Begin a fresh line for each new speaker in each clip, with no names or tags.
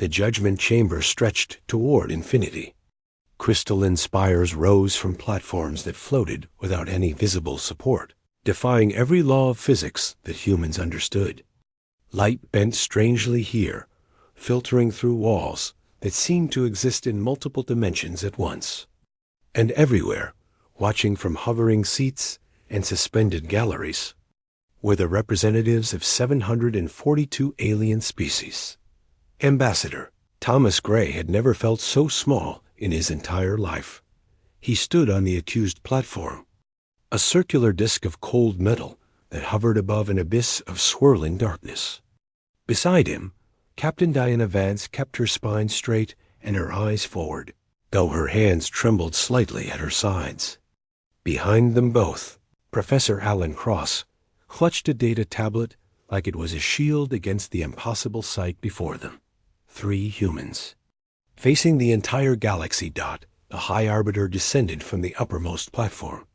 The judgment chamber stretched toward infinity. Crystalline spires rose from platforms that floated without any visible support, defying every law of physics that humans understood. Light bent strangely here, filtering through walls that seemed to exist in multiple dimensions at once. And everywhere, watching from hovering seats and suspended galleries, were the representatives of 742 alien species. Ambassador Thomas Gray had never felt so small in his entire life. He stood on the accused platform, a circular disk of cold metal that hovered above an abyss of swirling darkness. Beside him, Captain Diana Vance kept her spine straight and her eyes forward, though her hands trembled slightly at her sides. Behind them both, Professor Alan Cross clutched a data tablet like it was a shield against the impossible sight before them. 3 humans. Facing the entire galaxy. The High Arbiter descended from the uppermost platform.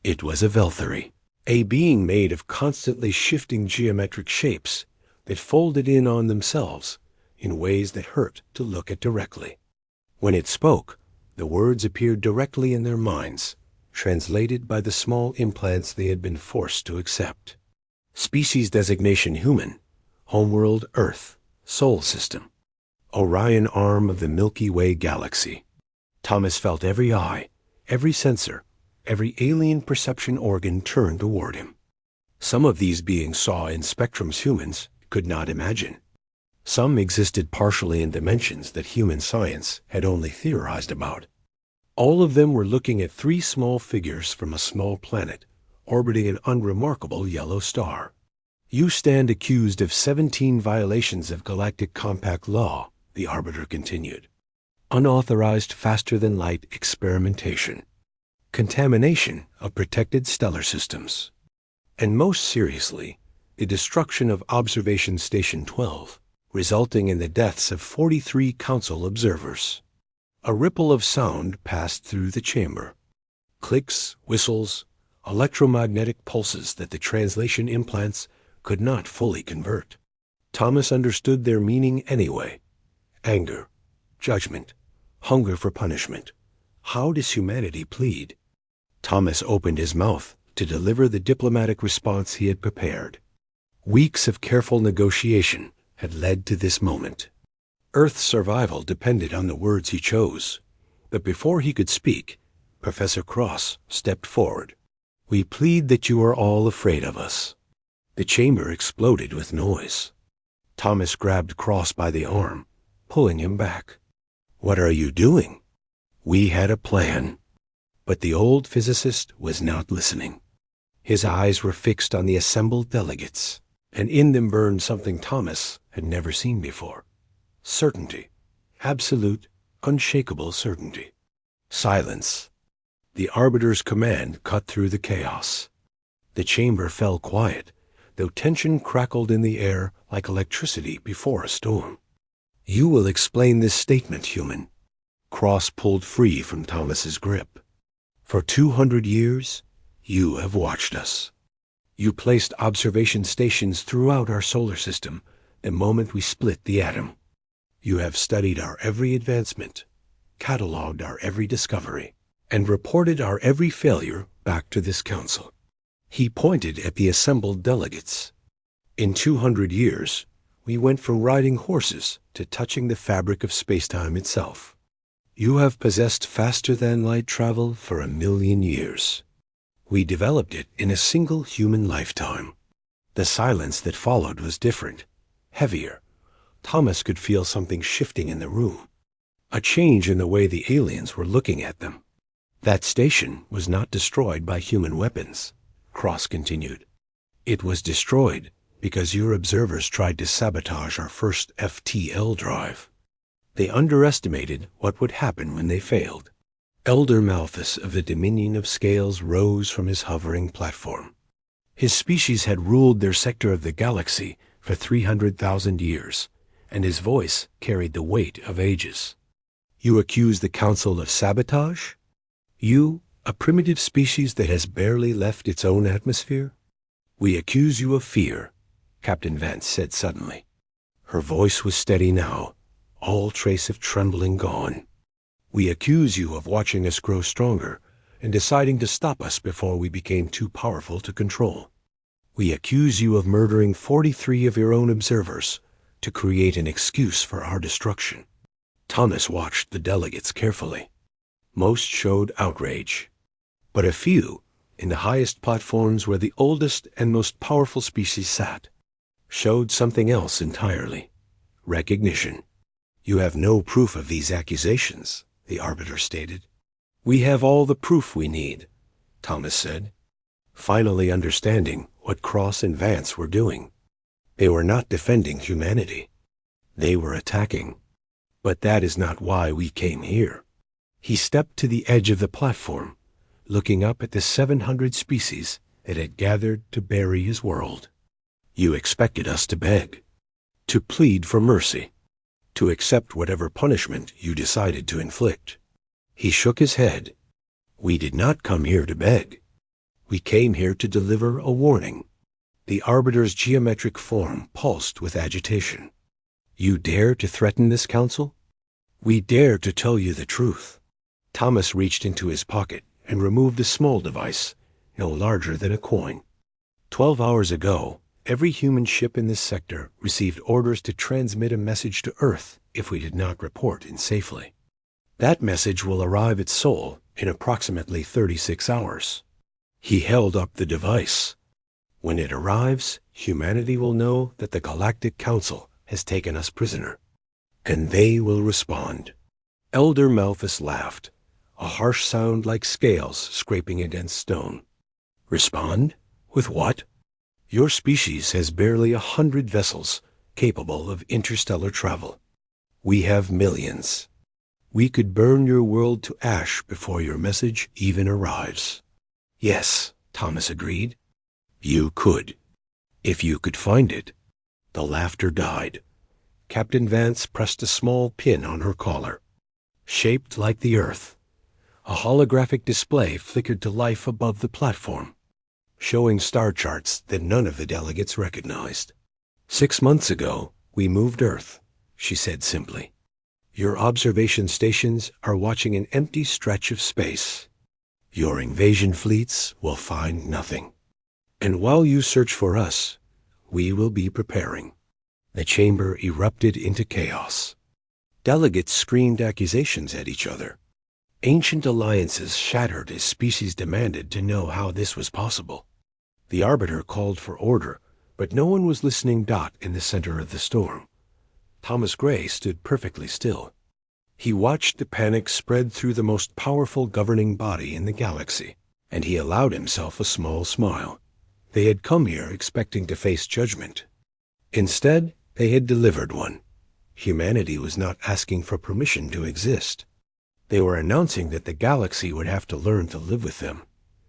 It was a Velthary, a being made of constantly shifting geometric shapes that folded in on themselves in ways that hurt to look at directly. When it spoke, the words appeared directly in their minds, translated by the small implants they had been forced to accept. Species designation human, homeworld Earth, Sol system, Orion arm of the Milky Way galaxy. Thomas felt every eye, every sensor, every alien perception organ turned toward him. Some of these beings saw in spectrums humans could not imagine. Some existed partially in dimensions that human science had only theorized about. All of them were looking at 3 small figures from a small planet orbiting an unremarkable yellow star. You stand accused of 17 violations of Galactic Compact Law, the Arbiter continued. Unauthorized faster-than-light experimentation. Contamination of protected stellar systems. And most seriously, the destruction of Observation Station 12, resulting in the deaths of 43 Council observers. A ripple of sound passed through the chamber. Clicks, whistles, electromagnetic pulses that the translation implants could not fully convert. Thomas understood their meaning anyway. Anger, judgment, hunger for punishment. How does humanity plead? Thomas opened his mouth to deliver the diplomatic response he had prepared. Weeks of careful negotiation had led to this moment. Earth's survival depended on the words he chose. But before he could speak, Professor Cross stepped forward. We plead that you are all afraid of us. The chamber exploded with noise. Thomas grabbed Cross by the arm, pulling him back. What are you doing? We had a plan. But the old physicist was not listening. His eyes were fixed on the assembled delegates, and in them burned something Thomas had never seen before. Certainty. Absolute, unshakable certainty. Silence. The Arbiter's command cut through the chaos. The chamber fell quiet, though tension crackled in the air like electricity before a storm. You will explain this statement, human. Cross pulled free from Thomas's grip. For 200 years, you have watched us. You placed observation stations throughout our solar system the moment we split the atom. You have studied our every advancement, cataloged our every discovery, and reported our every failure back to this council. He pointed at the assembled delegates. In 200 years, we went from riding horses to touching the fabric of spacetime itself. You have possessed faster-than-light travel for 1,000,000 years. We developed it in a single human lifetime. The silence that followed was different, heavier. Thomas could feel something shifting in the room, a change in the way the aliens were looking at them. That station was not destroyed by human weapons, Cross continued. It was destroyed because your observers tried to sabotage our first FTL drive. They underestimated what would happen when they failed. Elder Malthus of the Dominion of Scales rose from his hovering platform. His species had ruled their sector of the galaxy for 300,000 years, and his voice carried the weight of ages. You accuse the Council of sabotage? You, a primitive species that has barely left its own atmosphere? We accuse you of fear, Captain Vance said suddenly. Her voice was steady now, all trace of trembling gone. We accuse you of watching us grow stronger and deciding to stop us before we became too powerful to control. We accuse you of murdering 43 of your own observers to create an excuse for our destruction. Thomas watched the delegates carefully. Most showed outrage, but a few, in the highest platforms where the oldest and most powerful species sat, showed something else entirely: recognition. You have no proof of these accusations, the Arbiter stated. We have all the proof we need, Thomas said, finally understanding what Cross and Vance were doing. They were not defending humanity. They were attacking. But that is not why we came here. He stepped to the edge of the platform, looking up at the 700 species that had gathered to bury his world. You expected us to beg, to plead for mercy, to accept whatever punishment you decided to inflict. He shook his head. We did not come here to beg. We came here to deliver a warning. The Arbiter's geometric form pulsed with agitation. You dare to threaten this council? We dare to tell you the truth. Thomas reached into his pocket and removed a small device, no larger than a coin. 12 hours ago, every human ship in this sector received orders to transmit a message to Earth if we did not report in safely. That message will arrive at Sol in approximately 36 hours. He held up the device. When it arrives, humanity will know that the Galactic Council has taken us prisoner, and they will respond. Elder Malthus laughed, a harsh sound like scales scraping against stone. Respond? With what? Your species has barely 100 vessels capable of interstellar travel. We have millions. We could burn your world to ash before your message even arrives. Yes, Thomas agreed. You could. If you could find it. The laughter died. Captain Vance pressed a small pin on her collar. Shaped like the Earth, a holographic display flickered to life above the platform, showing star charts that none of the delegates recognized. 6 months ago, we moved Earth, she said simply. Your observation stations are watching an empty stretch of space. Your invasion fleets will find nothing. And while you search for us, we will be preparing. The chamber erupted into chaos. Delegates screamed accusations at each other. Ancient alliances shattered as species demanded to know how this was possible. The Arbiter called for order, but no one was listening. In the center of the storm, Thomas Gray stood perfectly still. He watched the panic spread through the most powerful governing body in the galaxy, and he allowed himself a small smile. They had come here expecting to face judgment. Instead, they had delivered one. Humanity was not asking for permission to exist. They were announcing that the galaxy would have to learn to live with them.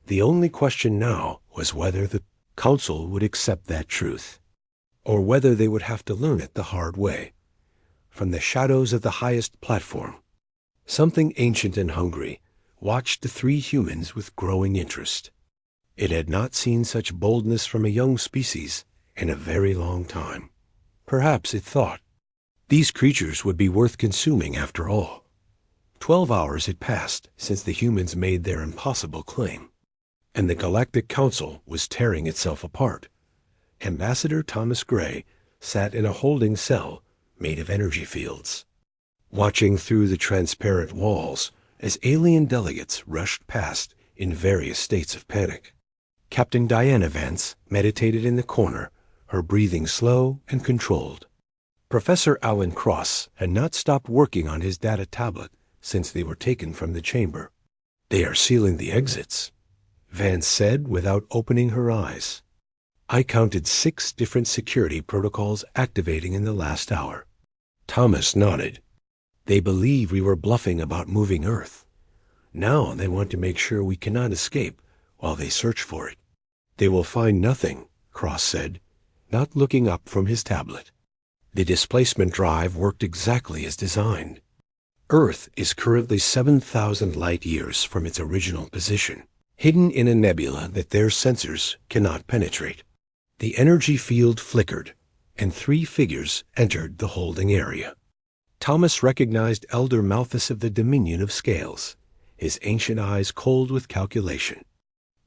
The only question now was whether the Council would accept that truth, or whether they would have to learn it the hard way. From the shadows of the highest platform, something ancient and hungry watched the 3 humans with growing interest. It had not seen such boldness from a young species in a very long time. Perhaps it thought, these creatures would be worth consuming after all. 12 hours had passed since the humans made their impossible claim, and the Galactic Council was tearing itself apart. Ambassador Thomas Gray sat in a holding cell made of energy fields, watching through the transparent walls as alien delegates rushed past in various states of panic. Captain Diana Vance meditated in the corner, her breathing slow and controlled. Professor Alan Cross had not stopped working on his data tablet since they were taken from the chamber. They are sealing the exits, Vance said without opening her eyes. I counted 6 different security protocols activating in the last hour. Thomas nodded. They believe we were bluffing about moving Earth. Now they want to make sure we cannot escape while they search for it. They will find nothing, Cross said, not looking up from his tablet. The displacement drive worked exactly as designed. Earth is currently 7,000 light-years from its original position, hidden in a nebula that their sensors cannot penetrate. The energy field flickered, and 3 figures entered the holding area. Thomas recognized Elder Malthus of the Dominion of Scales, his ancient eyes cold with calculation.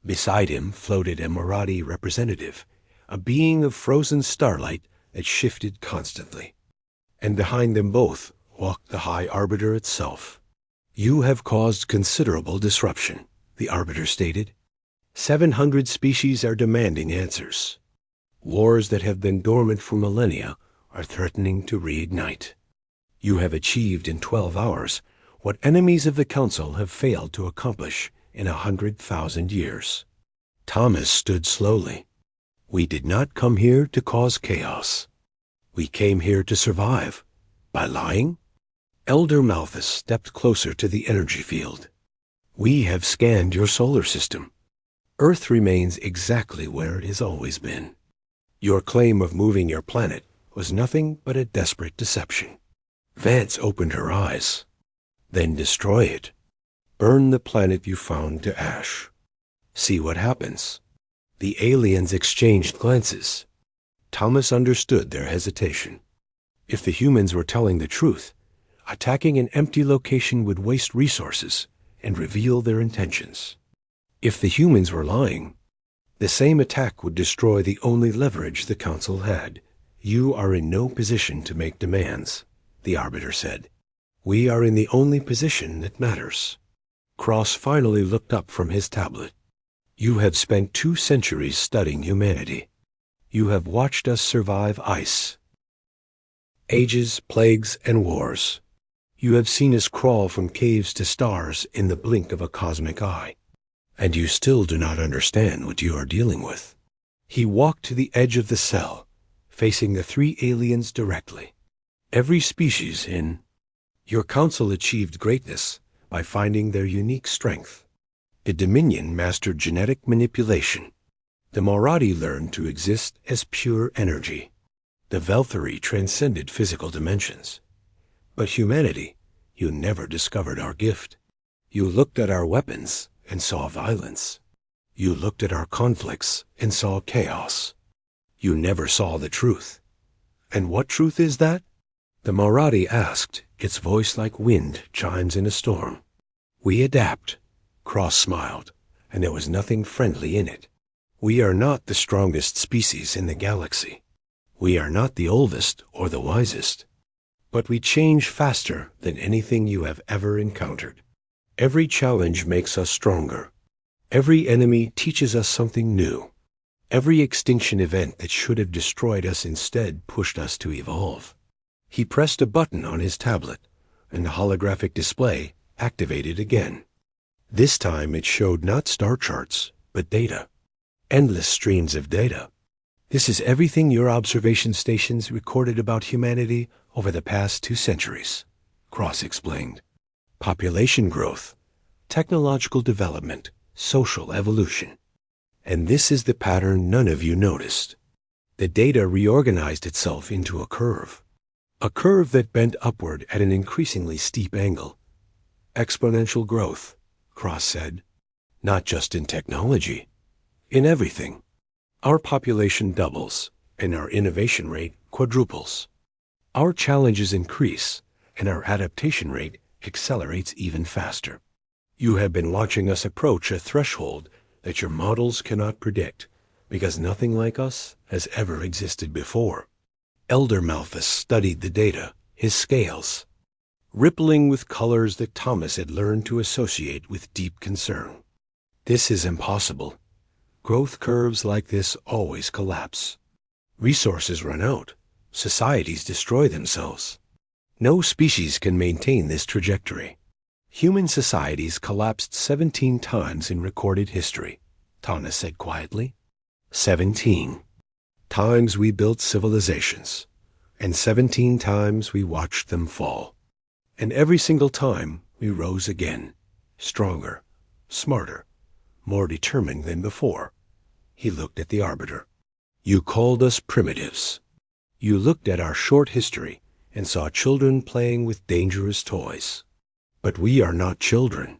Beside him floated a Marathi representative, a being of frozen starlight that shifted constantly. And behind them both walked the High Arbiter itself. "You have caused considerable disruption," the Arbiter stated. 700 species are demanding answers. Wars that have been dormant for millennia are threatening to reignite. You have achieved in 12 hours what enemies of the Council have failed to accomplish in 100,000 years. Thomas stood slowly. "We did not come here to cause chaos. We came here to survive. By lying?" Elder Malthus stepped closer to the energy field. "We have scanned your solar system. Earth remains exactly where it has always been. Your claim of moving your planet was nothing but a desperate deception." Vance opened her eyes. "Then destroy it. Burn the planet you found to ash. See what happens." The aliens exchanged glances. Thomas understood their hesitation. If the humans were telling the truth, attacking an empty location would waste resources and reveal their intentions. If the humans were lying, the same attack would destroy the only leverage the Council had. "You are in no position to make demands," the Arbiter said. "We are in the only position that matters." Cross finally looked up from his tablet. "You have spent 2 centuries studying humanity. You have watched us survive ice, ages, plagues, and wars. You have seen us crawl from caves to stars in the blink of a cosmic eye. And you still do not understand what you are dealing with." He walked to the edge of the cell, facing the 3 aliens directly. "Every species in your Council achieved greatness by finding their unique strength. The Dominion mastered genetic manipulation. The Marathi learned to exist as pure energy. The Velthari transcended physical dimensions. But humanity, you never discovered our gift. You looked at our weapons and saw violence. You looked at our conflicts and saw chaos. You never saw the truth. And what truth is that?" The Marathi asked, its voice like wind chimes in a storm. "We adapt." Cross smiled, and there was nothing friendly in it. "We are not the strongest species in the galaxy. We are not the oldest or the wisest. But we change faster than anything you have ever encountered. Every challenge makes us stronger. Every enemy teaches us something new. Every extinction event that should have destroyed us instead pushed us to evolve." He pressed a button on his tablet, and the holographic display activated again. This time it showed not star charts, but data. Endless streams of data. "This is everything your observation stations recorded about humanity over the past 2 centuries, Cross explained. Population growth, technological development, social evolution. And this is the pattern none of you noticed. The data reorganized itself into a curve that bent upward at an increasingly steep angle. Exponential growth, Cross said. Not just in technology, in everything. Our population doubles, and our innovation rate quadruples. Our challenges increase, and our adaptation rate accelerates even faster. You have been watching us approach a threshold that your models cannot predict, because nothing like us has ever existed before." Elder Malthus studied the data, his scales, rippling with colors that Thomas had learned to associate with deep concern. "This is impossible. Growth curves like this always collapse. Resources run out. Societies destroy themselves. No species can maintain this trajectory. Human societies collapsed 17 times in recorded history," Thomas said quietly. 17 times we built civilizations, and 17 times we watched them fall. And every single time we rose again, stronger, smarter, more determined than before. He looked at the Arbiter. "You called us primitives. You looked at our short history and saw children playing with dangerous toys. But we are not children.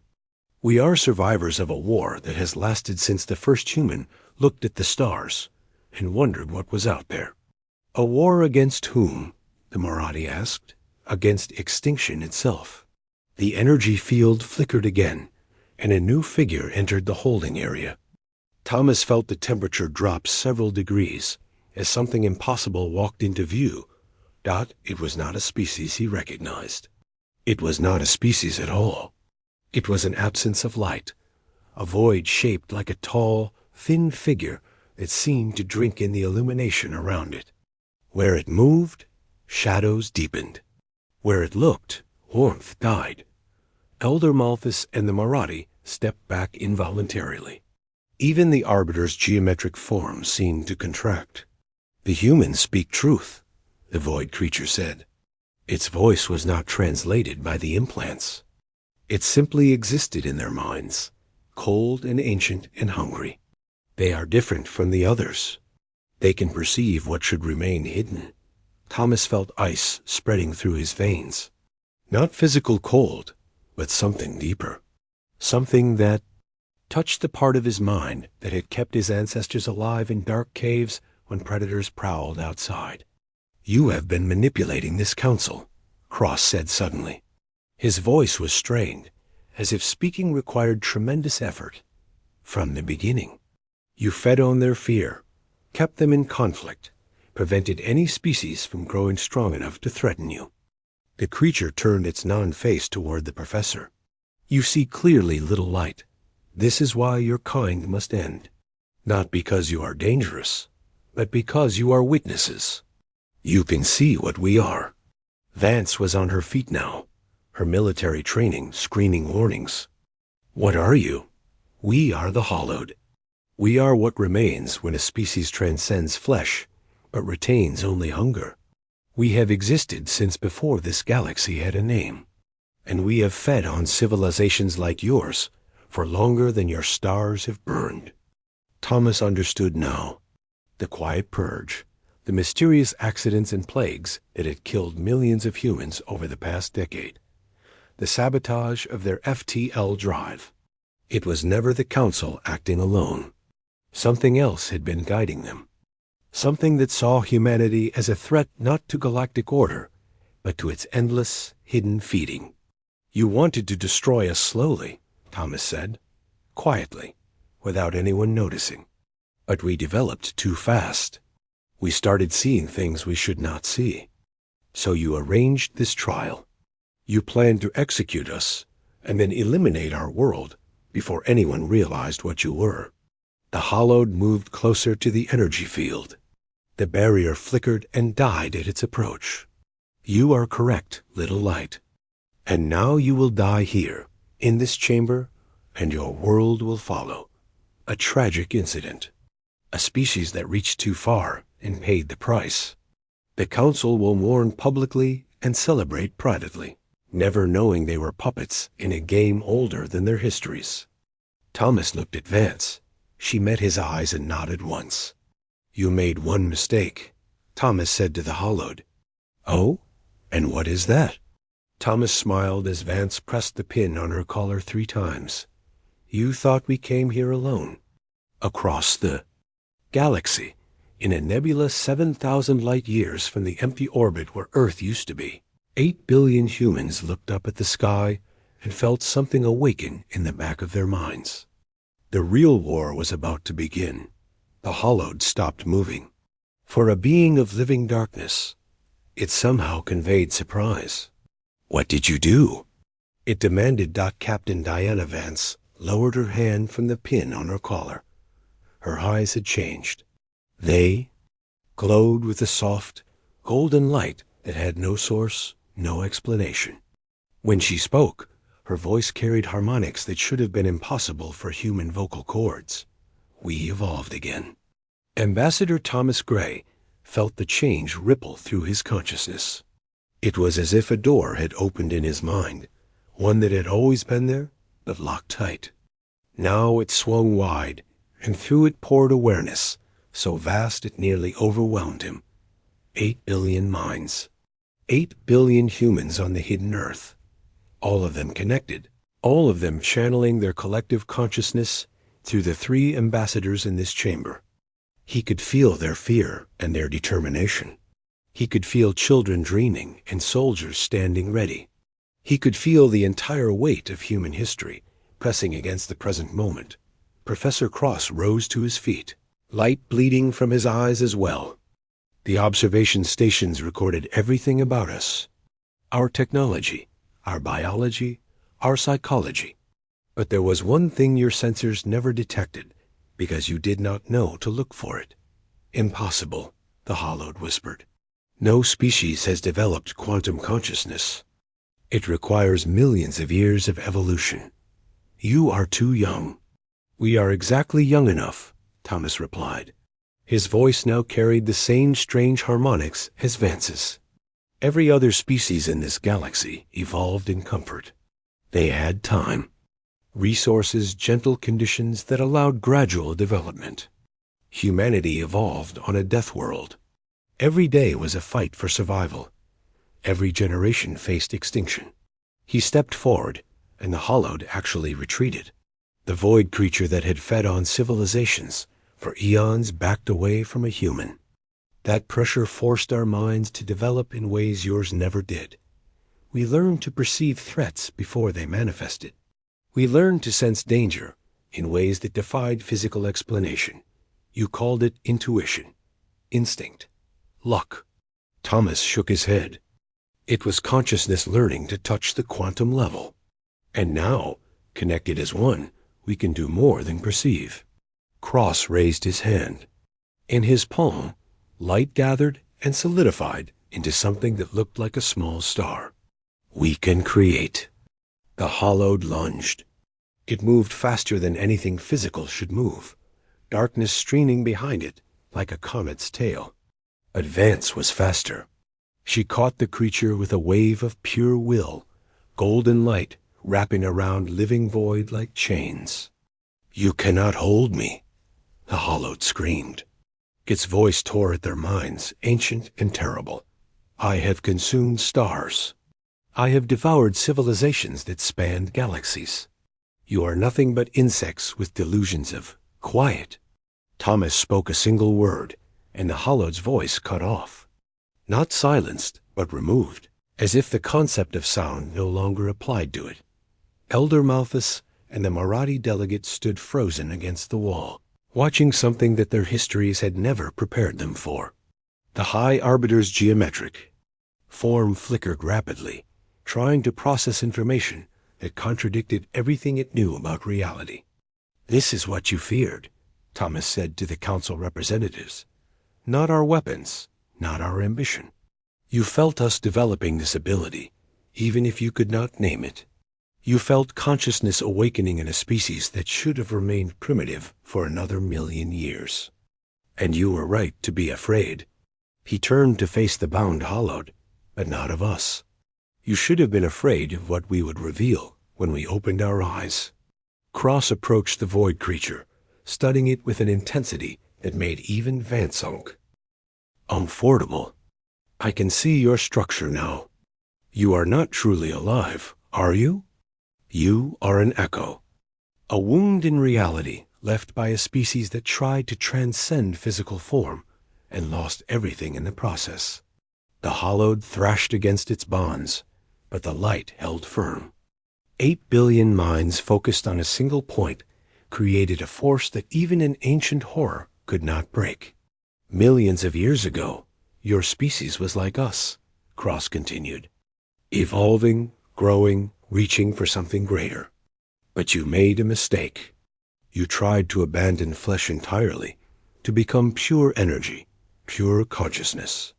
We are survivors of a war that has lasted since the first human looked at the stars and wondered what was out there." "A war against whom?" the Marathi asked. against extinction itself. The energy field flickered again, and a new figure entered the holding area. Thomas felt the temperature drop several degrees as something impossible walked into view. It was not a species he recognized. It was not a species at all. It was an absence of light, a void shaped like a tall, thin figure that seemed to drink in the illumination around it. Where it moved, shadows deepened. Where it looked, warmth died. Elder Malthus and the Marathi stepped back involuntarily. Even the Arbiter's geometric form seemed to contract. "The humans speak truth," the void creature said. Its voice was not translated by the implants. It simply existed in their minds, cold and ancient and hungry. They are different from the others. They can perceive what should remain hidden. Thomas felt ice spreading through his veins. Not physical cold, but something deeper. Something that touched the part of his mind that had kept his ancestors alive in dark caves when predators prowled outside. "You have been manipulating this council," Cross said suddenly. His voice was strained, as if speaking required tremendous effort. "From the beginning. You fed on their fear, kept them in conflict, prevented any species from growing strong enough to threaten you." The creature turned its non-face toward the professor. "You see clearly, little light. This is why your kind must end. Not because you are dangerous, but because you are witnesses. You can see what we are." Vance was on her feet now, her military training screaming warnings. "What are you?" "We are the Hollowed. We are what remains when a species transcends flesh, but retains only hunger. We have existed since before this galaxy had a name, and we have fed on civilizations like yours for longer than your stars have burned." Thomas understood now. The quiet purge, the mysterious accidents and plagues that had killed millions of humans over the past decade, the sabotage of their FTL drive. It was never the Council acting alone. Something else had been guiding them. Something that saw humanity as a threat not to galactic order, but to its endless, hidden feeding. "You wanted to destroy us slowly," Thomas said, quietly, without anyone noticing. "But we developed too fast. We started seeing things we should not see. So you arranged this trial. You planned to execute us, and then eliminate our world before anyone realized what you were." The Hollowed moved closer to the energy field. The barrier flickered and died at its approach. "You are correct, little light. And now you will die here, in this chamber, and your world will follow. A tragic incident. A species that reached too far and paid the price. The Council will mourn publicly and celebrate privately, never knowing they were puppets in a game older than their histories." Thomas looked at Vance. She met his eyes and nodded once. "You made one mistake," Thomas said to the Hollowed. "Oh? And what is that?" Thomas smiled as Vance pressed the pin on her collar 3 times. "You thought we came here alone. Across the galaxy, in a nebula 7,000 light years from the empty orbit where Earth used to be. 8 billion humans looked up at the sky and felt something awaken in the back of their minds. The real war was about to begin." The Hollowed stopped moving. For a being of living darkness, it somehow conveyed surprise. "What did you do?" it demanded. Captain Diana Vance lowered her hand from the pin on her collar. Her eyes had changed. They glowed with a soft, golden light that had no source, no explanation. When she spoke, her voice carried harmonics that should have been impossible for human vocal cords. "We evolved again." Ambassador Thomas Gray felt the change ripple through his consciousness. It was as if a door had opened in his mind, one that had always been there, but locked tight. Now it swung wide, and through it poured awareness, so vast it nearly overwhelmed him. 8 billion minds. 8 billion humans on the hidden Earth. All of them connected, all of them channeling their collective consciousness through the 3 ambassadors in this chamber. He could feel their fear and their determination. He could feel children dreaming and soldiers standing ready. He could feel the entire weight of human history pressing against the present moment. Professor Cross rose to his feet, light bleeding from his eyes as well. The observation stations recorded everything about us. Our technology, our biology, our psychology. But there was one thing your sensors never detected, because you did not know to look for it. Impossible, the Hollowed whispered. No species has developed quantum consciousness. It requires millions of years of evolution. You are too young. We are exactly young enough, Thomas replied. His voice now carried the same strange harmonics as Vance's. Every other species in this galaxy evolved in comfort. They had time, resources, gentle conditions that allowed gradual development. Humanity evolved on a death world. Every day was a fight for survival. Every generation faced extinction. He stepped forward, and the Hollowed actually retreated. The void creature that had fed on civilizations for eons backed away from a human. That pressure forced our minds to develop in ways yours never did. We learned to perceive threats before they manifested. We learned to sense danger in ways that defied physical explanation. You called it intuition, instinct, luck. Thomas shook his head. It was consciousness learning to touch the quantum level. And now, connected as one, we can do more than perceive. Cross raised his hand. In his palm, light gathered and solidified into something that looked like a small star. We can create. The Hollowed lunged. It moved faster than anything physical should move, darkness streaming behind it like a comet's tail. Advance was faster. She caught the creature with a wave of pure will, golden light wrapping around living void like chains. You cannot hold me, the Hollowed screamed. Its voice tore at their minds, ancient and terrible. I have consumed stars. I have devoured civilizations that spanned galaxies. You are nothing but insects with delusions of quiet. Thomas spoke a single word, and the Hollowed's voice cut off. Not silenced, but removed, as if the concept of sound no longer applied to it. Elder Malthus and the Marathi delegate stood frozen against the wall, watching something that their histories had never prepared them for. The High Arbiter's geometric form flickered rapidly, trying to process information that contradicted everything it knew about reality. This is what you feared, Thomas said to the council representatives. Not our weapons, not our ambition. You felt us developing this ability, even if you could not name it. You felt consciousness awakening in a species that should have remained primitive for another 1,000,000 years. And you were right to be afraid. He turned to face the bound Hollowed, but not of us. You should have been afraid of what we would reveal when we opened our eyes. Cross approached the void creature, studying it with an intensity that made even Vance unk. Unfordable. I can see your structure now. You are not truly alive, are you? You are an echo. A wound in reality left by a species that tried to transcend physical form and lost everything in the process. The Hollowed thrashed against its bonds, but the light held firm. 8 billion minds focused on a single point created a force that even an ancient horror could not break. Millions of years ago, your species was like us, Cross continued. Evolving, growing, reaching for something greater. But you made a mistake. You tried to abandon flesh entirely, to become pure energy, pure consciousness.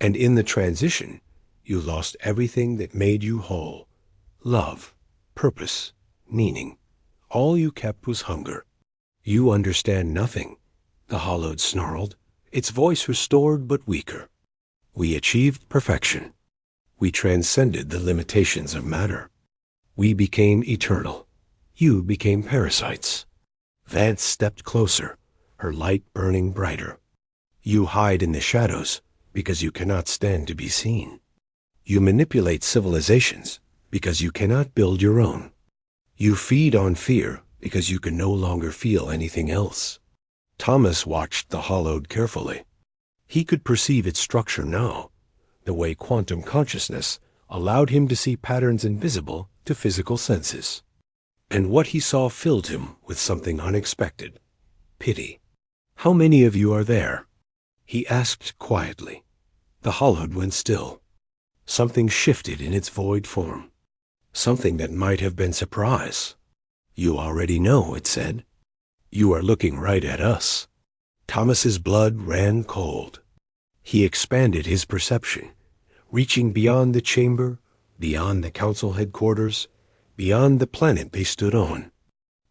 And in the transition, you lost everything that made you whole. Love, purpose, meaning. All you kept was hunger. You understand nothing, the Hollowed snarled, its voice restored but weaker. We achieved perfection. We transcended the limitations of matter. We became eternal. You became parasites. Vance stepped closer, her light burning brighter. You hide in the shadows because you cannot stand to be seen. You manipulate civilizations because you cannot build your own. You feed on fear because you can no longer feel anything else. Thomas watched the Hollowed carefully. He could perceive its structure now, the way quantum consciousness allowed him to see patterns invisible to physical senses. And what he saw filled him with something unexpected: pity. "How many of you are there?" he asked quietly. The hollowed went still. Something shifted in its void form. Something that might have been surprise. "You already know," it said. "You are looking right at us." Thomas's blood ran cold. He expanded his perception, reaching beyond the chamber, beyond the council headquarters, beyond the planet they stood on.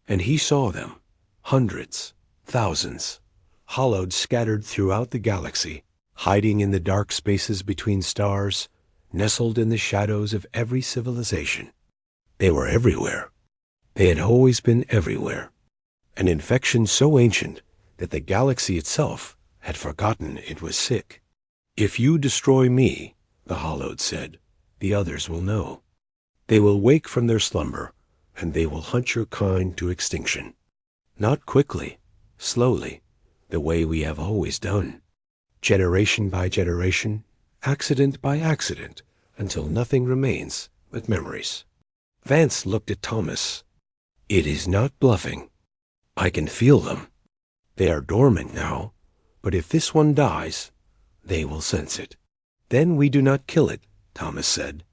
And he saw them, hundreds, thousands, hollowed scattered throughout the galaxy, hiding in the dark spaces between stars, nestled in the shadows of every civilization. They were everywhere. They had always been everywhere. An infection so ancient that the galaxy itself had forgotten it was sick. "If you destroy me," the hollowed said, "the others will know. They will wake from their slumber, and they will hunt your kind to extinction. Not quickly, slowly, the way we have always done. Generation by generation, accident by accident, until nothing remains but memories." Vance looked at Thomas. "It is not bluffing. I can feel them. They are dormant now, but if this one dies, they will sense it." "Then we do not kill it," Thomas said.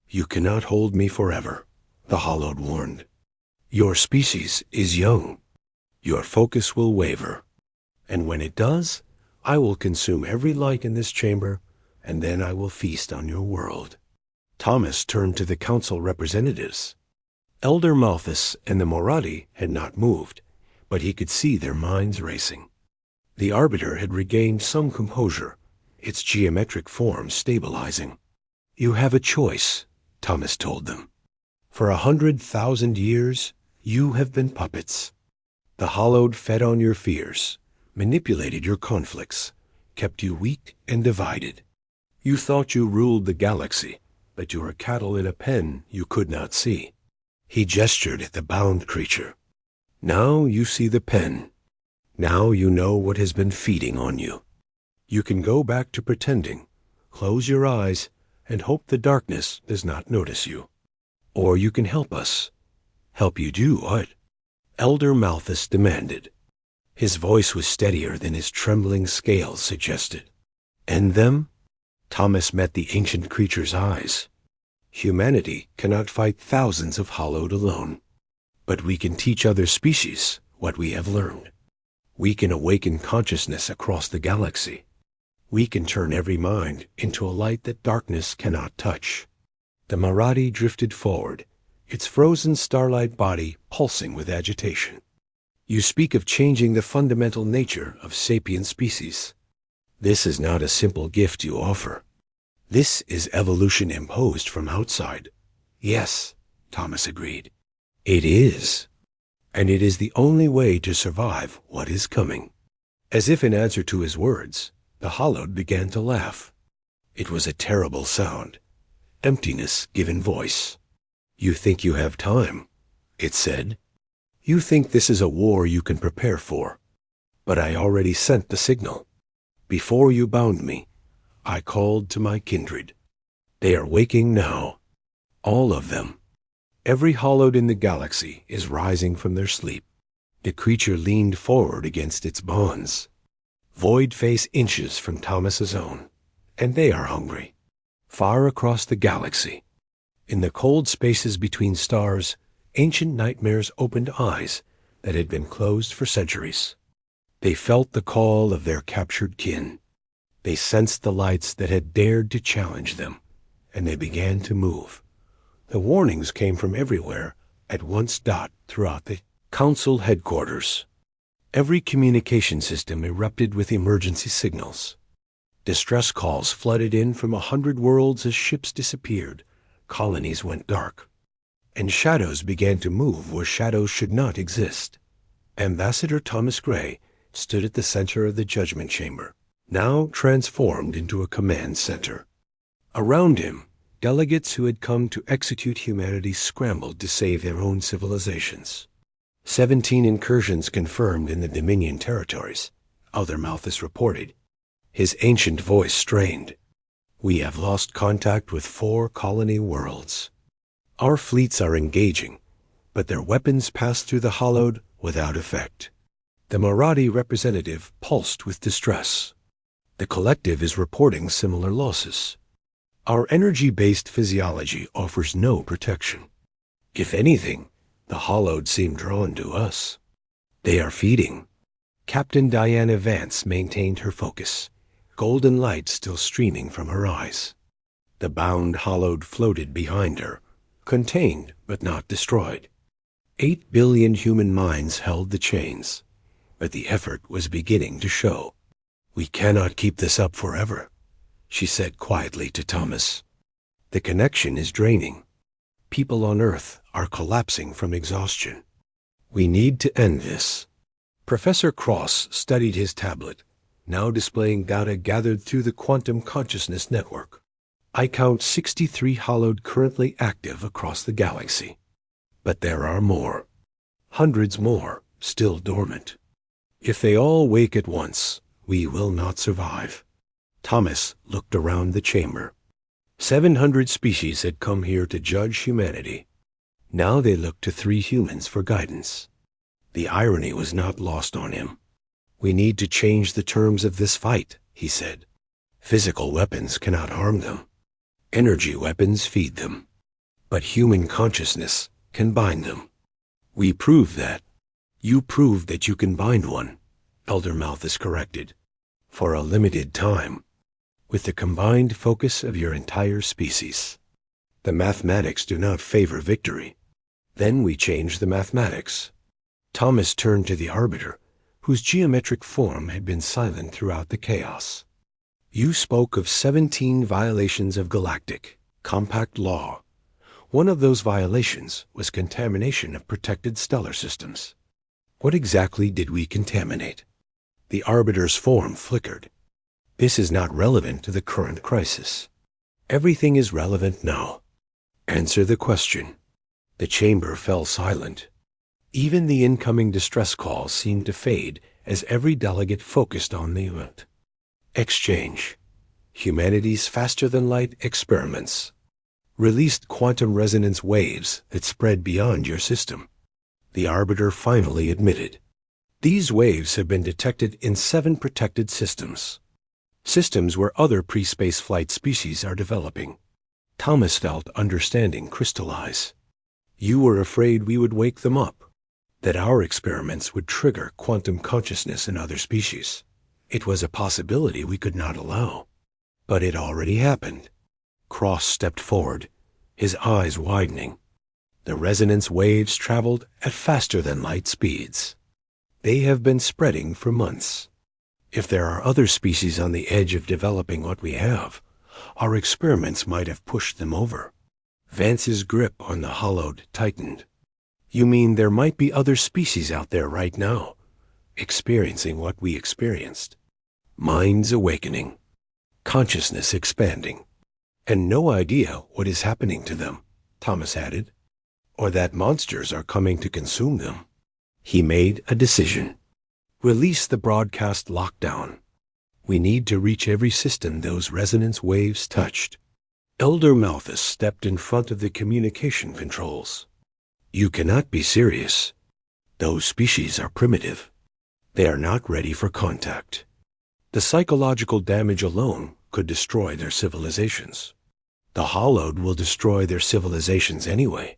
"You cannot hold me forever," the hollowed warned. "Your species is young. Your focus will waver. And when it does, I will consume every light in this chamber, and then I will feast on your world." Thomas turned to the council representatives. Elder Malthus and the Moradi had not moved, but he could see their minds racing. The Arbiter had regained some composure, its geometric form stabilizing. "You have a choice," Thomas told them. "For 100,000 years, you have been puppets. The hollowed fed on your fears, manipulated your conflicts, kept you weak and divided. You thought you ruled the galaxy, but you were cattle in a pen you could not see." He gestured at the bound creature. "Now you see the pen. Now you know what has been feeding on you. You can go back to pretending, close your eyes, and hope the darkness does not notice you. Or you can help us. Help you do what?" Elder Malthus demanded. His voice was steadier than his trembling scales suggested. "End them?" Thomas met the ancient creature's eyes. "Humanity cannot fight thousands of hollowed alone. But we can teach other species what we have learned. We can awaken consciousness across the galaxy. We can turn every mind into a light that darkness cannot touch." The Maradi drifted forward, its frozen starlight body pulsing with agitation. "You speak of changing the fundamental nature of sapient species. This is not a simple gift you offer. This is evolution imposed from outside." "Yes," Thomas agreed. "It is. And it is the only way to survive what is coming." As if in answer to his words, the hollowed began to laugh. It was a terrible sound. Emptiness given voice. "You think you have time," it said. "You think this is a war you can prepare for. But I already sent the signal. Before you bound me, I called to my kindred. They are waking now. All of them. Every hollowed in the galaxy is rising from their sleep." The creature leaned forward against its bonds. Void face inches from Thomas's own. "And they are hungry. Far across the galaxy. In the cold spaces between stars, ancient nightmares opened eyes that had been closed for centuries. They felt the call of their captured kin. They sensed the lights that had dared to challenge them, and they began to move. The warnings came from everywhere, at once throughout the council headquarters. Every communication system erupted with emergency signals. Distress calls flooded in from 100 worlds as ships disappeared, colonies went dark, and shadows began to move where shadows should not exist. Ambassador Thomas Gray stood at the center of the judgment chamber, now transformed into a command center. Around him, delegates who had come to execute humanity scrambled to save their own civilizations. 17 incursions confirmed in the Dominion territories, Elder Malthus reported. His ancient voice strained. We have lost contact with 4 colony worlds. Our fleets are engaging, but their weapons pass through the hollowed without effect. The Marathi representative pulsed with distress. The collective is reporting similar losses. Our energy-based physiology offers no protection. If anything, the hollowed seem drawn to us. They are feeding. Captain Diana Vance maintained her focus, golden light still streaming from her eyes. The bound hollowed floated behind her, contained but not destroyed. 8 billion human minds held the chains, but the effort was beginning to show. "We cannot keep this up forever," she said quietly to Thomas. "The connection is draining. People on Earth are collapsing from exhaustion. We need to end this." Professor Cross studied his tablet, now displaying data gathered through the quantum consciousness network. "I count 63 hollowed currently active across the galaxy. But there are more. Hundreds more, still dormant. If they all wake at once, we will not survive." Thomas looked around the chamber. 700 species had come here to judge humanity. Now they looked to 3 humans for guidance. The irony was not lost on him. "We need to change the terms of this fight," he said. "Physical weapons cannot harm them. Energy weapons feed them. But human consciousness can bind them. We proved that." "You proved that you can bind one," Elder Malthus corrected. "For a limited time. With the combined focus of your entire species. The mathematics do not favor victory. Then we change the mathematics." Thomas turned to the Arbiter, whose geometric form had been silent throughout the chaos. "You spoke of 17 violations of galactic, compact law. One of those violations was contamination of protected stellar systems. What exactly did we contaminate?" The Arbiter's form flickered. "This is not relevant to the current crisis. Everything is relevant now. Answer the question." The chamber fell silent. Even the incoming distress calls seemed to fade as every delegate focused on the event. "Exchange. Humanity's faster-than-light experiments. Released quantum resonance waves that spread beyond your system," the Arbiter finally admitted. "These waves have been detected in 7 protected systems. Systems where other pre-space flight species are developing." Thomas felt understanding crystallize. "You were afraid we would wake them up, that our experiments would trigger quantum consciousness in other species. It was a possibility we could not allow. But it already happened." Cross stepped forward, his eyes widening. "The resonance waves traveled at faster-than-light speeds. They have been spreading for months. If there are other species on the edge of developing what we have, our experiments might have pushed them over." Vance's grip on the hollowed tightened. "You mean there might be other species out there right now, experiencing what we experienced? Minds awakening, consciousness expanding, and no idea what is happening to them," Thomas added. "Or that monsters are coming to consume them." He made a decision. "Release the broadcast lockdown. We need to reach every system those resonance waves touched." Elder Malthus stepped in front of the communication controls. "You cannot be serious. Those species are primitive. They are not ready for contact. The psychological damage alone could destroy their civilizations. The hollowed will destroy their civilizations anyway.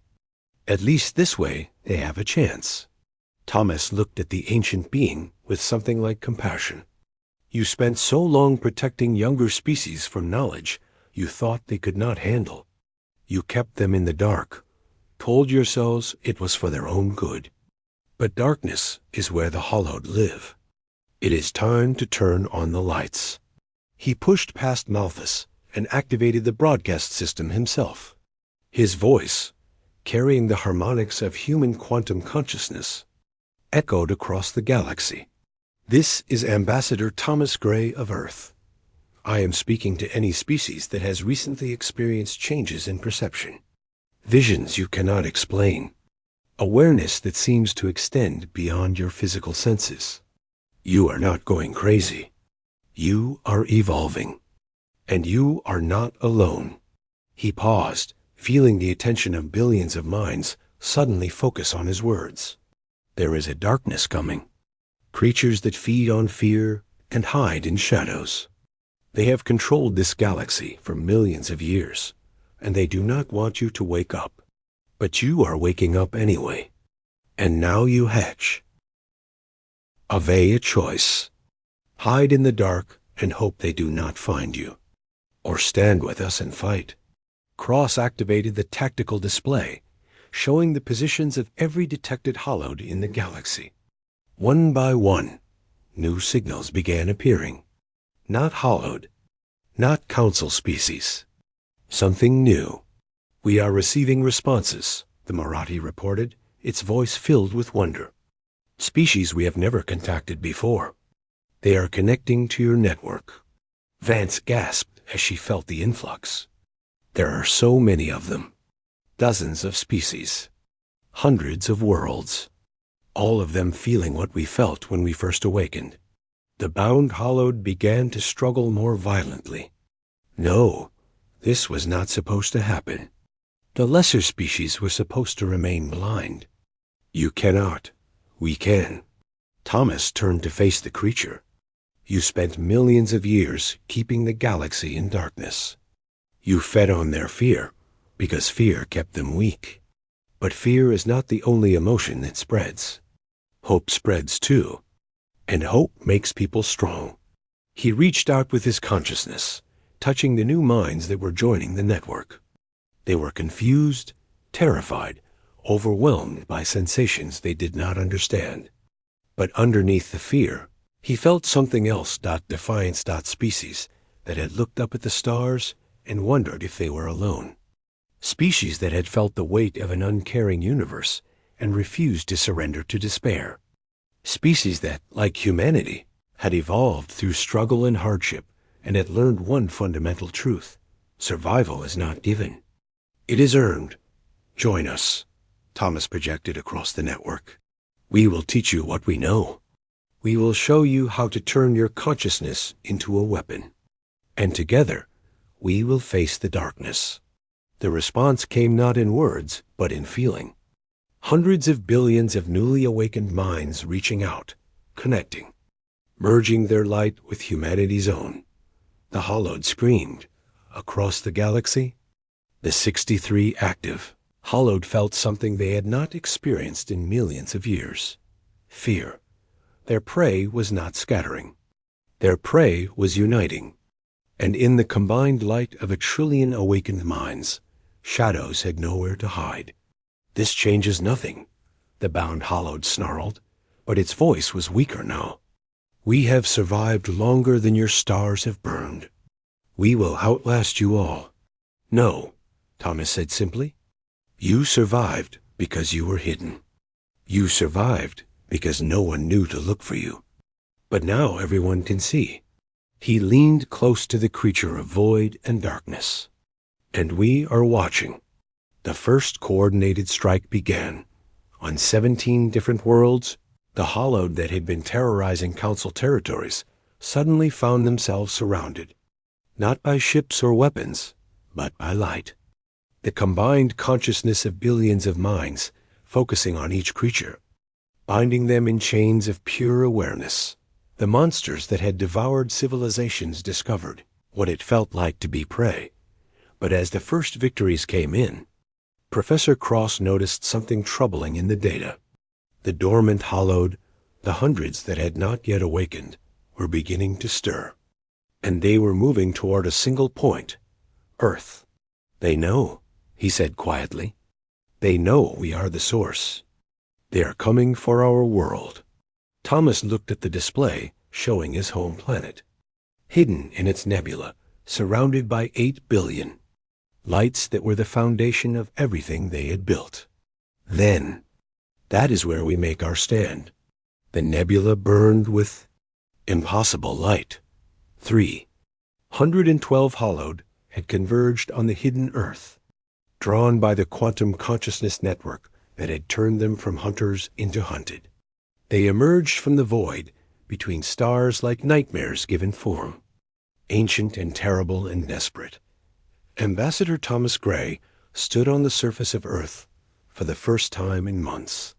At least this way they have a chance." Thomas looked at the ancient being with something like compassion. "You spent so long protecting younger species from knowledge you thought they could not handle. You kept them in the dark, told yourselves it was for their own good. But darkness is where the hollowed live. It is time to turn on the lights." He pushed past Malthus and activated the broadcast system himself. His voice, carrying the harmonics of human quantum consciousness, echoed across the galaxy. "This is Ambassador Thomas Gray of Earth. I am speaking to any species that has recently experienced changes in perception. Visions you cannot explain. Awareness that seems to extend beyond your physical senses. You are not going crazy. You are evolving. And you are not alone. He paused, feeling the attention of billions of minds suddenly focus on his words. There is a darkness coming. Creatures that feed on fear and hide in shadows. They have controlled this galaxy for millions of years, and they do not want you to wake up. But you are waking up anyway. And now you hatch. Obey a choice. Hide in the dark and hope they do not find you. Or stand with us and fight. Cross activated the tactical display, showing the positions of every detected hollowed in the galaxy. One by one, new signals began appearing. Not hollowed, not council species. Something new. We are receiving responses, the Marathi reported, its voice filled with wonder. Species we have never contacted before. They are connecting to your network. Vance gasped as she felt the influx. There are so many of them. Dozens of species. Hundreds of worlds. All of them feeling what we felt when we first awakened. The bound hollowed began to struggle more violently. No, this was not supposed to happen. The lesser species were supposed to remain blind. You cannot. We can. Thomas turned to face the creature. You spent millions of years keeping the galaxy in darkness. You fed on their fear, because fear kept them weak. But fear is not the only emotion that spreads. Hope spreads too. And hope makes people strong. He reached out with his consciousness, touching the new minds that were joining the network. They were confused, terrified, overwhelmed by sensations they did not understand. But underneath the fear, he felt something else. Defiance. Species that had looked up at the stars and wondered if they were alone. Species that had felt the weight of an uncaring universe and refused to surrender to despair. Species that, like humanity, had evolved through struggle and hardship and had learned one fundamental truth: survival is not given. It is earned. Join us, Thomas projected across the network. We will teach you what we know. We will show you how to turn your consciousness into a weapon. And together, we will face the darkness. The response came not in words, but in feeling. Hundreds of billions of newly awakened minds reaching out, connecting, merging their light with humanity's own. The hollowed screamed. Across the galaxy, the 63 active, hollowed felt something they had not experienced in millions of years. Fear. Their prey was not scattering. Their prey was uniting. And in the combined light of 1 trillion awakened minds, shadows had nowhere to hide. This changes nothing, the bound hollowed snarled, but its voice was weaker now. We have survived longer than your stars have burned. We will outlast you all. No, Thomas said simply. You survived because you were hidden. You survived because no one knew to look for you. But now everyone can see. He leaned close to the creature of void and darkness. And we are watching. The first coordinated strike began. On 17 different worlds, the hollowed that had been terrorizing Council territories suddenly found themselves surrounded. Not by ships or weapons, but by light. The combined consciousness of billions of minds focusing on each creature, binding them in chains of pure awareness. The monsters that had devoured civilizations discovered what it felt like to be prey. But as the first victories came in, Professor Cross noticed something troubling in the data. The dormant hollowed, the hundreds that had not yet awakened, were beginning to stir. And they were moving toward a single point, Earth. They know, he said quietly. They know we are the source. They are coming for our world. Thomas looked at the display showing his home planet. Hidden in its nebula, surrounded by 8 billion. Lights that were the foundation of everything they had built. Then, that is where we make our stand. The nebula burned with impossible light. 312 hollowed had converged on the hidden Earth, drawn by the quantum consciousness network that had turned them from hunters into hunted. They emerged from the void between stars like nightmares given form. ancient and terrible and desperate. Ambassador Thomas Gray stood on the surface of Earth for the first time in months,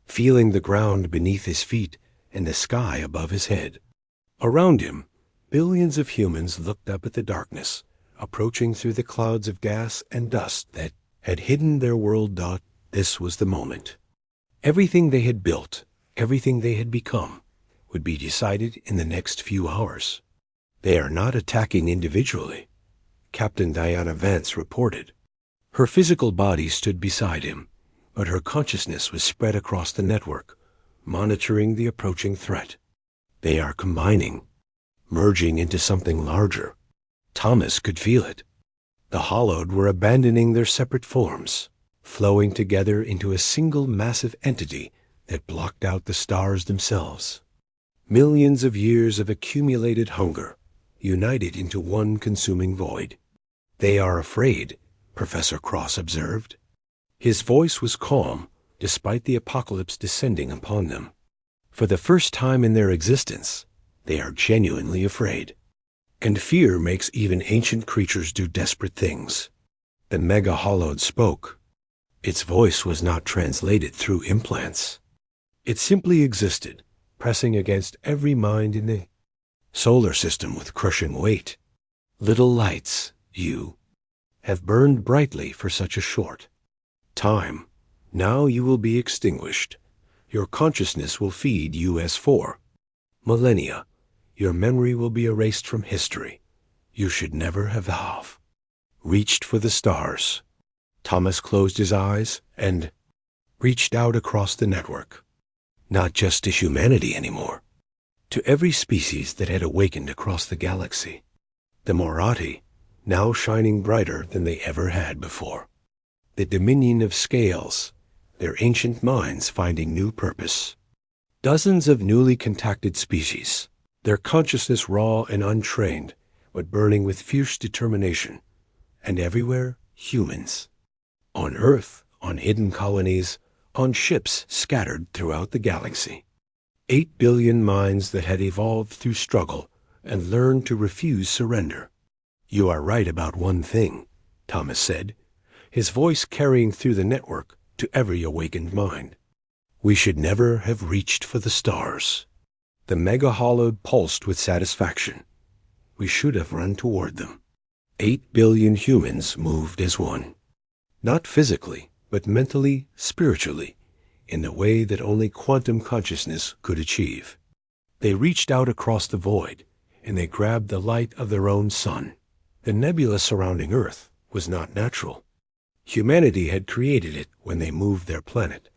feeling the ground beneath his feet and the sky above his head. Around him, billions of humans looked up at the darkness, approaching through the clouds of gas and dust that had hidden their world. This was the moment. Everything they had built, everything they had become, would be decided in the next few hours. They are not attacking individually, Captain Diana Vance reported. Her physical body stood beside him, but her consciousness was spread across the network, monitoring the approaching threat. They are combining, merging into something larger. Thomas could feel it. The Hollowed were abandoning their separate forms, flowing together into a single massive entity that blocked out the stars themselves. Millions of years of accumulated hunger, united into one consuming void. They are afraid, Professor Cross observed. His voice was calm, despite the apocalypse descending upon them. For the first time in their existence, they are genuinely afraid. And fear makes even ancient creatures do desperate things. The Mega-Hollowed spoke. Its voice was not translated through implants. It simply existed, pressing against every mind in the solar system with crushing weight. Little lights, you, have burned brightly for such a short time. Now you will be extinguished. Your consciousness will feed US4. Millennia. Your memory will be erased from history. You should never have reached for the stars. Thomas closed his eyes and reached out across the network. Not just to humanity anymore. To every species that had awakened across the galaxy. The Morati, now shining brighter than they ever had before. The dominion of scales, their ancient minds finding new purpose. Dozens of newly contacted species, their consciousness raw and untrained, but burning with fierce determination. And everywhere, humans. On Earth, on hidden colonies, on ships scattered throughout the galaxy. 8 billion minds that had evolved through struggle and learned to refuse surrender. You are right about one thing, Thomas said, his voice carrying through the network to every awakened mind. We should never have reached for the stars. The Mega-Hollowed pulsed with satisfaction. We should have run toward them. 8 billion humans moved as one. Not physically, but mentally, spiritually, in the way that only quantum consciousness could achieve. They reached out across the void, and they grabbed the light of their own sun. The nebula surrounding Earth was not natural. Humanity had created it when they moved their planet,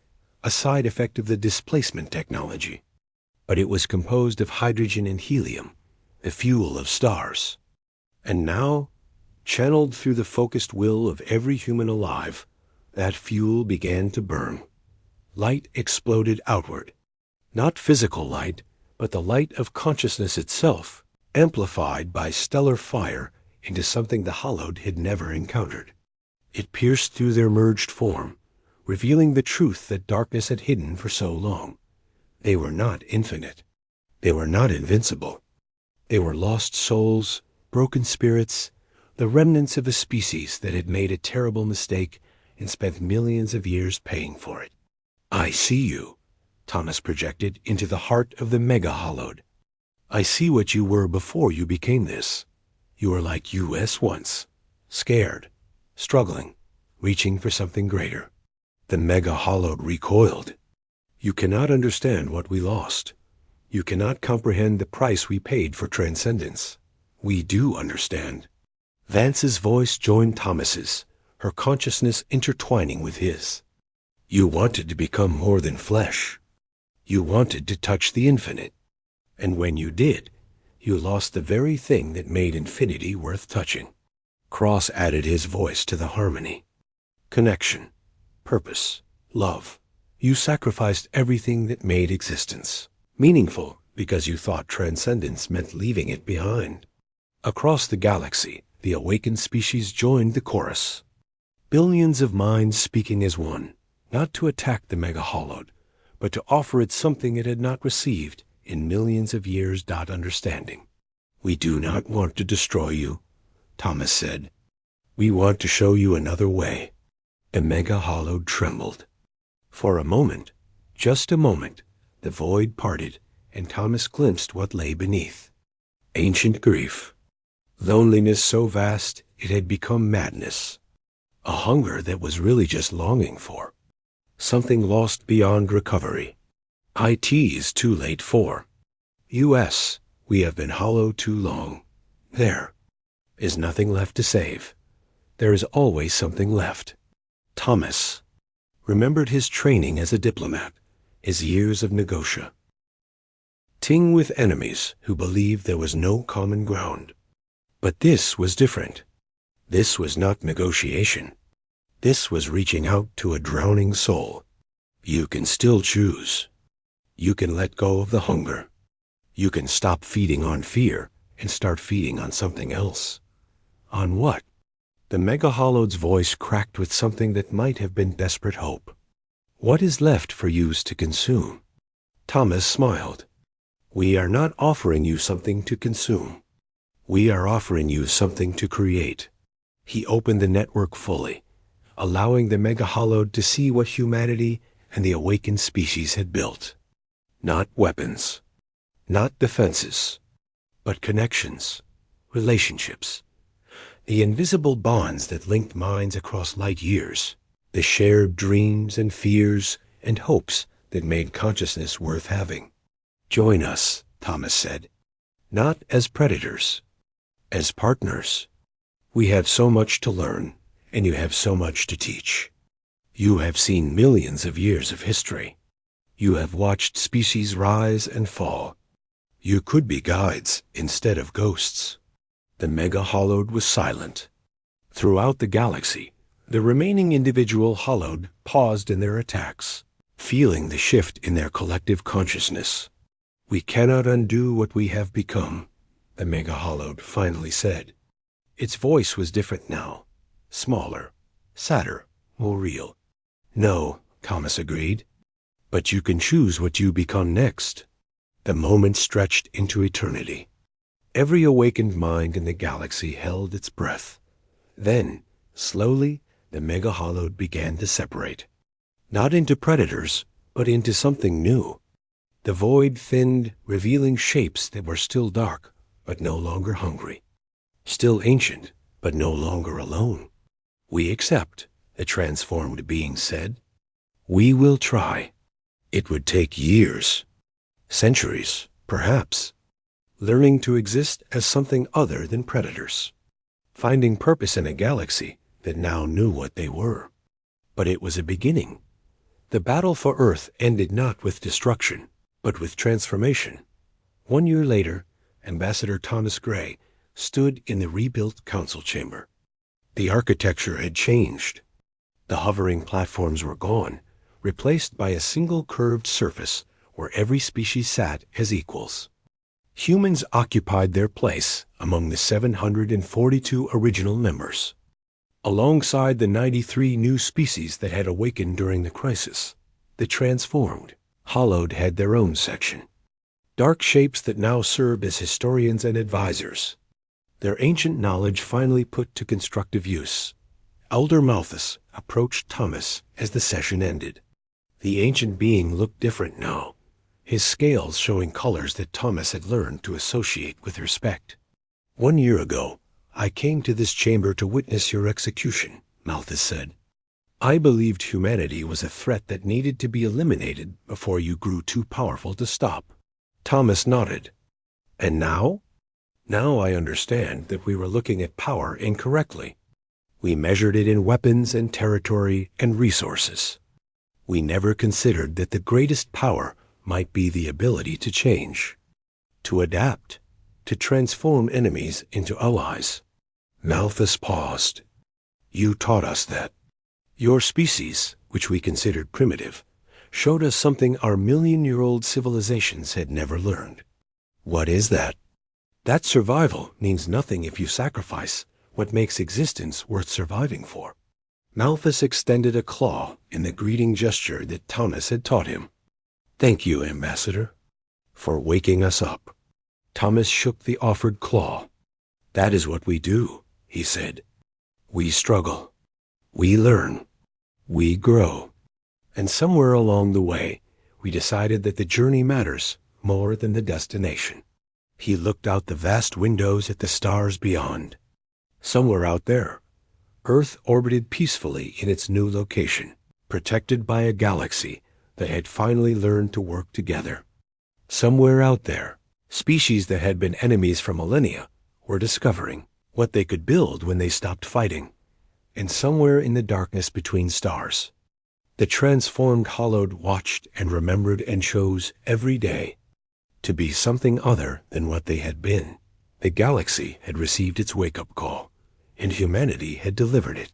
a side effect of the displacement technology. But it was composed of hydrogen and helium, the fuel of stars. And now, channeled through the focused will of every human alive, that fuel began to burn. Light exploded outward. Not physical light, but the light of consciousness itself, amplified by stellar fire into something the Hollowed had never encountered. It pierced through their merged form, revealing the truth that darkness had hidden for so long. They were not infinite. They were not invincible. They were lost souls, broken spirits, the remnants of a species that had made a terrible mistake and spent millions of years paying for it. I see you, Thomas projected into the heart of the Mega-Hollowed. I see what you were before you became this. You were like US once, scared, struggling, reaching for something greater. The Mega-Hollowed recoiled. You cannot understand what we lost. You cannot comprehend the price we paid for transcendence. We do understand. Vance's voice joined Thomas's, her consciousness intertwining with his. You wanted to become more than flesh. You wanted to touch the infinite. And when you did, you lost the very thing that made infinity worth touching. Cross added his voice to the harmony. Connection, purpose, love. You sacrificed everything that made existence meaningful because you thought transcendence meant leaving it behind. Across the galaxy, the awakened species joined the chorus. Billions of minds speaking as one, not to attack the Mega-Hollowed, but to offer it something it had not received in millions of years. Understanding. "We do not want to destroy you," Thomas said. "We want to show you another way." The mega hollow trembled. For a moment, just a moment, the void parted, and Thomas glimpsed what lay beneath. Ancient grief. Loneliness so vast it had become madness. A hunger that was really just longing for. Something lost beyond recovery. IT's too late for. US, we have been hollow too long. There is nothing left to save. There is always something left. Thomas remembered his training as a diplomat, his years of negotia. Ting with enemies who believed there was no common ground. But this was different. This was not negotiation. This was reaching out to a drowning soul. You can still choose. You can let go of the hunger. You can stop feeding on fear and start feeding on something else. On what? The Mega Hollow's voice cracked with something that might have been desperate hope. What is left for yous to consume? Thomas smiled. We are not offering you something to consume. We are offering you something to create. He opened the network fully, allowing the Mega Hollowed to see what humanity and the awakened species had built. Not weapons, not defenses, but connections, relationships. The invisible bonds that linked minds across light years, the shared dreams and fears and hopes that made consciousness worth having. Join us, Thomas said, not as predators, as partners. We have so much to learn, and you have so much to teach. You have seen millions of years of history. You have watched species rise and fall. You could be guides instead of ghosts. The Mega Hollowed was silent. Throughout the galaxy, the remaining individual Hollowed paused in their attacks, feeling the shift in their collective consciousness. We cannot undo what we have become, the Mega Hollowed finally said. Its voice was different now, smaller, sadder, more real. No, Thomas agreed. But you can choose what you become next. The moment stretched into eternity. Every awakened mind in the galaxy held its breath. Then, slowly, the Mega Hollowed began to separate. Not into predators, but into something new. The void thinned, revealing shapes that were still dark, but no longer hungry. Still ancient, but no longer alone. We accept, the transformed being said. We will try. It would take years, centuries, perhaps, learning to exist as something other than predators, finding purpose in a galaxy that now knew what they were. But it was a beginning. The battle for Earth ended not with destruction, but with transformation. 1 year later, Ambassador Thomas Gray stood in the rebuilt council chamber. The architecture had changed. The hovering platforms were gone, replaced by a single curved surface where every species sat as equals. Humans occupied their place among the 742 original members, alongside the 93 new species that had awakened during the crisis. The transformed, Hollowed had their own section. Dark shapes that now serve as historians and advisors. Their ancient knowledge finally put to constructive use. Elder Malthus approached Thomas as the session ended. The ancient being looked different now, his scales showing colors that Thomas had learned to associate with respect. 1 year ago, I came to this chamber to witness your execution, Malthus said. I believed humanity was a threat that needed to be eliminated before you grew too powerful to stop. Thomas nodded. And now? Now I understand that we were looking at power incorrectly. We measured it in weapons and territory and resources. We never considered that the greatest power might be the ability to change, to adapt, to transform enemies into allies. Malthus paused. You taught us that. Your species, which we considered primitive, showed us something our million-year-old civilizations had never learned. What is that? That survival means nothing if you sacrifice what makes existence worth surviving for. Malthus extended a claw in the greeting gesture that Thomas had taught him. Thank you, Ambassador, for waking us up. Thomas shook the offered claw. "That is what we do," he said. "We struggle. We learn. We grow. And somewhere along the way, we decided that the journey matters more than the destination." He looked out the vast windows at the stars beyond. Somewhere out there, Earth orbited peacefully in its new location, protected by a galaxy that had finally learned to work together. Somewhere out there, species that had been enemies for millennia were discovering what they could build when they stopped fighting. And somewhere in the darkness between stars, the transformed Hollowed watched and remembered and chose every day to be something other than what they had been. The galaxy had received its wake-up call, and humanity had delivered it.